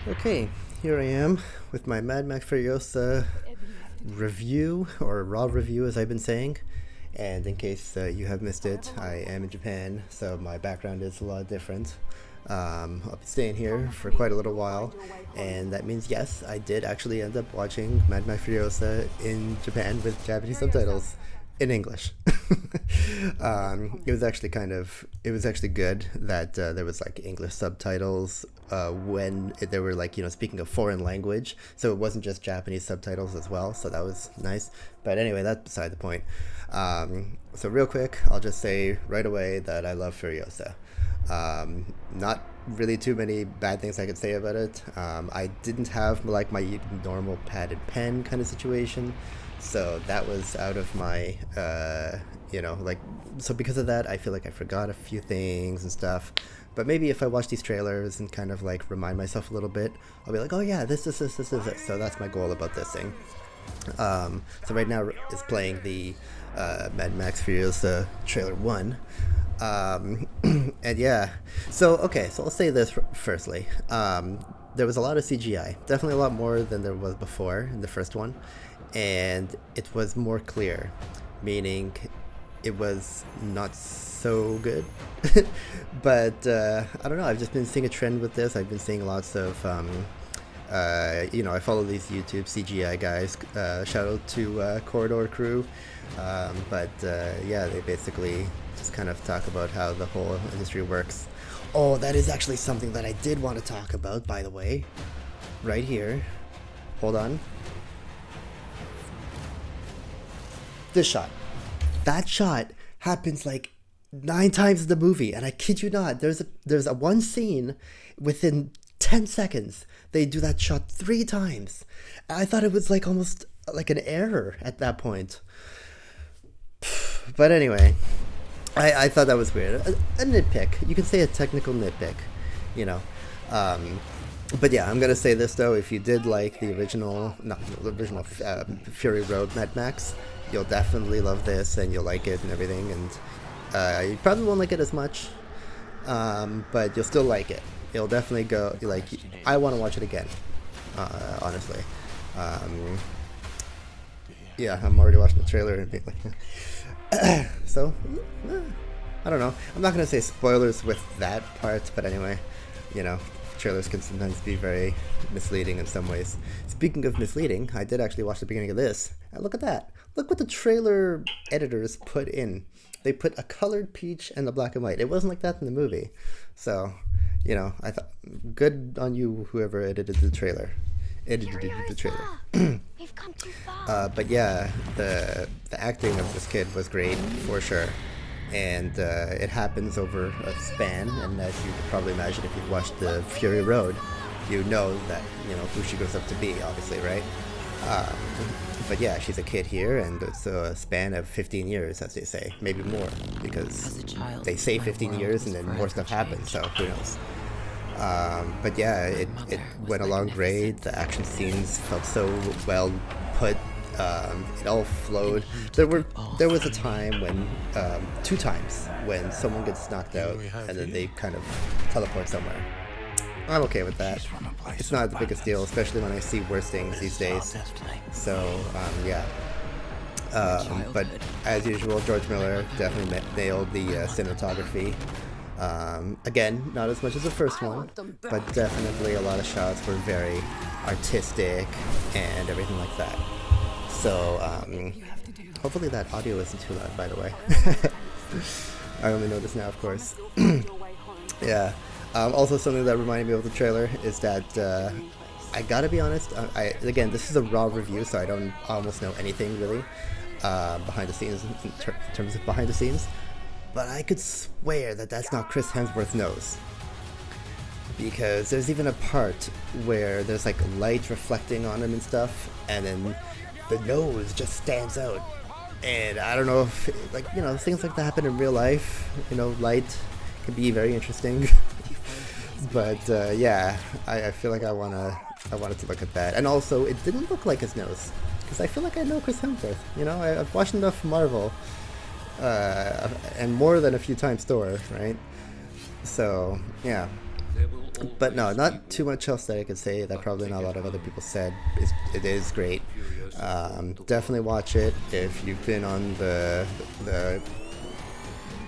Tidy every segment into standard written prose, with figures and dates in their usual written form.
Okay, here I am with my Mad Max Furiosa review, or raw review as I've been saying. And in case you have missed it, I am in Japan, so my background is a lot different. I'll be staying here for quite a little while, and that means yes, I did actually end up watching Mad Max Furiosa in Japan with Japanese subtitles in English. It was actually good that there was like English subtitles when they were like, speaking a foreign language. So it wasn't just Japanese subtitles as well. So that was nice. But anyway, that's beside the point. So real quick, I'll just say right away that I love Furiosa. Not really too many bad things I could say about it. I didn't have like my normal padded pen kind of situation, so that was out of my, like, so because of that, I feel like I forgot a few things and stuff. But maybe if I watch these trailers and kind of like remind myself a little bit, I'll be like, oh yeah, this is it. So that's my goal about this thing. So right now is playing the Mad Max Furiosa trailer 1. And yeah, so okay, so I'll say this firstly. There was a lot of CGI, definitely a lot more than there was before in the first one, and it was more clear, meaning it was not so good. But I don't know, I've just been seeing a trend with this. I've been seeing lots of I follow these YouTube CGI guys. Shout out to Corridor Crew. Yeah, they basically just kind of talk about how the whole industry works. Oh, that is actually something that I did want to talk about, by the way. Right here. Hold on. This shot. That shot happens like 9 times in the movie, and I kid you not. There's a one scene within 10 seconds. They do that shot 3 times. I thought it was like almost like an error at that point. But anyway, I thought that was weird. A nitpick. You can say a technical nitpick, you know. Um, but yeah, I'm gonna say this though. If you did like the original, not the original Fury Road Mad Max, you'll definitely love this, and you'll like it and everything. And you probably won't like it as much, but you'll still like it. It'll definitely go like I want to watch it again. Honestly, yeah, I'm already watching the trailer and being like, so I don't know. I'm not gonna say spoilers with that part, but anyway, you know, trailers can sometimes be very misleading in some ways. Speaking of misleading, I did actually watch the beginning of this, and look at that. Look what the trailer editors put in. They put a colored peach and the black and white. It wasn't like that in the movie, so I thought good on you, whoever edited the trailer. We've come too far. But yeah, the acting of this kid was great for sure, and it happens over a span. And as you could probably imagine, if you've watched the Fury Road, you know that who she grows up to be, obviously, right? Um, but yeah, she's a kid here, and it's a span of 15 years, as they say, maybe more, because they say 15 years and then more stuff happens. So who knows? But yeah, it went along great. The action scenes felt so well put. It all flowed. There was a time when 2 times when someone gets knocked out and then they kind of teleport somewhere. I'm okay with that. It's not the biggest deal, especially when I see worse things these days. So yeah. But as usual, George Miller definitely nailed the cinematography. Again, not as much as the first one, but definitely a lot of shots were very artistic and everything like that. So, hopefully that audio isn't too loud, by the way. I only noticed now, of course. Yeah. Also, something that reminded me of the trailer is that I gotta be honest. Again, this is a raw review, so I don't almost know anything really behind the scenes in terms of behind the scenes. But I could swear that that's not Chris Hemsworth's nose, because there's even a part where there's like light reflecting on him and stuff, and then the nose just stands out. And I don't know if things like that happen in real life. Light can be very interesting. But yeah, I feel like I wanted to look at that. And also, it didn't look like his nose, because I feel like I know Chris Hemsworth. I've watched enough Marvel, and more than a few times Thor, right? So yeah, But no, not too much else that I could say that probably not a lot of other people said. It is great. Definitely watch it if you've been on the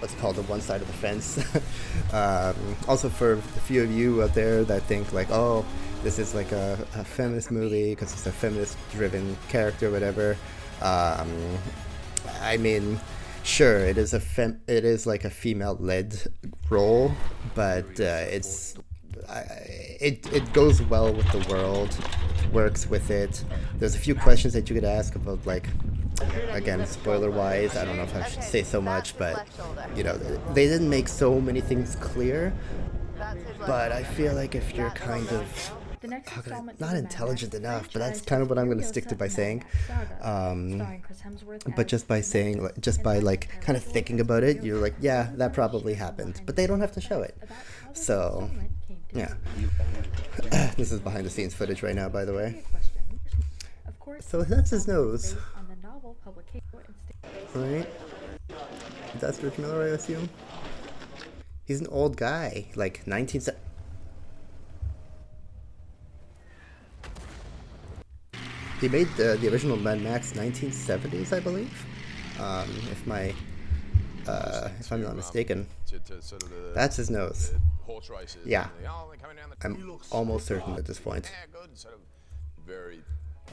what's called the one side of the fence. Also, for the few of you out there that think like, oh, this is like a feminist movie because it's a feminist-driven character, or whatever. I mean, sure, it is like a female-led role, but it goes well with the world, works with it. There's a few questions that you could ask about, like, again, spoiler-wise, I don't know if I should say so much, but, you know, they didn't make so many things clear, but I feel like if you're kind of not intelligent enough, but that's kind of what I'm going to stick to by saying, but just by saying, like, just by like kind of thinking about it, you're like, yeah, that probably happened, but they don't have to show it. So yeah. This is behind the scenes footage right now, by the way. So that's his nose, right? That's Rich Miller, I assume. He's an old guy, like 19. He made the original Mad Max 1970s, I believe. If I'm not mistaken. That's his nose. Yeah, I'm almost certain at this point.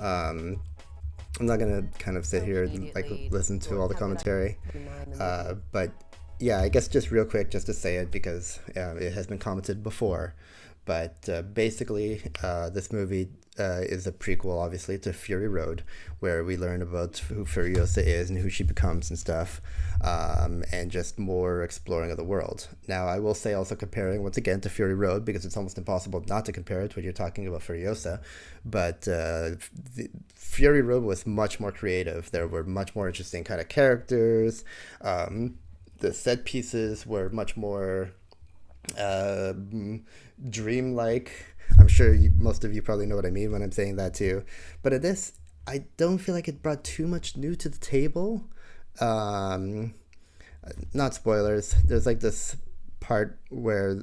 I'm not gonna kind of sit here and like listen to all the commentary, but yeah, I guess just real quick, just to say it because it has been commented before. But basically, this movie is a prequel, obviously, to Fury Road, where we learn about who Furiosa is and who she becomes and stuff, and just more exploring of the world. Now, I will say also comparing, once again, to Fury Road, because it's almost impossible not to compare it when you're talking about Furiosa, but Fury Road was much more creative. There were much more interesting kind of characters. The set pieces were much more dreamlike. I'm sure most of you probably know what I mean when I'm saying that too. But at this, I don't feel like it brought too much new to the table. Not spoilers. There's like this part where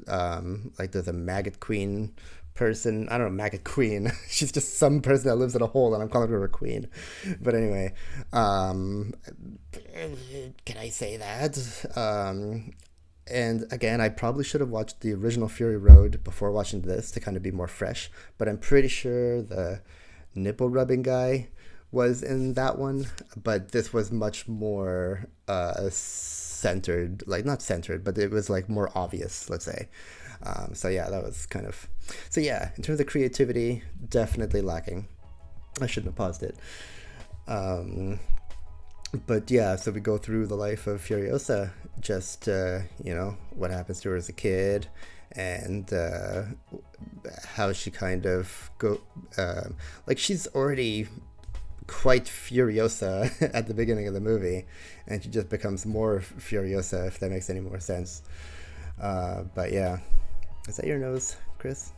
like there's a maggot queen person. I don't know, maggot queen. She's just some person that lives in a hole, and I'm calling her a queen. But anyway, can I say that? And again, I probably should have watched the original Fury Road before watching this to kind of be more fresh. But I'm pretty sure the nipple rubbing guy was in that one. But this was much more centered, like not centered, but it was like more obvious, let's say. So yeah, that was kind of. So yeah, in terms of creativity, definitely lacking. I shouldn't have paused it. But yeah, so we go through the life of Furiosa, just, you know, what happens to her as a kid, and how she kind of like she's already quite Furiosa at the beginning of the movie, and she just becomes more Furiosa, if that makes any more sense. But yeah, is that your nose, Chris?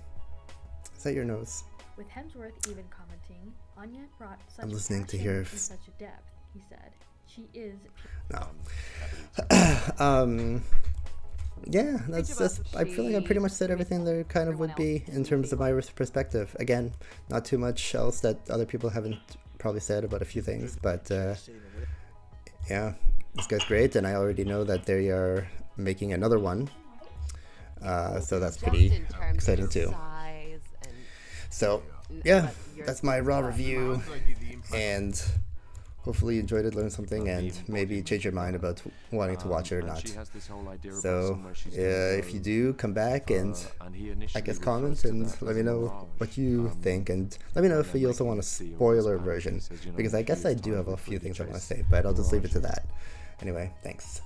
Is that your nose? With Hemsworth even commenting, Anya brought such I'm listening to hear in such a depth. He said, "She is." No. Yeah, that's. I feel like I pretty much said everything there kind of would be in terms of my perspective. Again, not too much else that other people haven't probably said about a few things, but yeah, this guy's great, and I already know that they are making another one. So that's pretty exciting too. So yeah, that's my raw review, and hopefully you enjoyed it, learned something, and maybe change your mind about wanting to watch it or not. So if you do, come back and I guess comment and let me know what you think, and let me know if you also want a spoiler version, because I guess I do have a few things I want to say, but I'll just leave it to that. Anyway, thanks.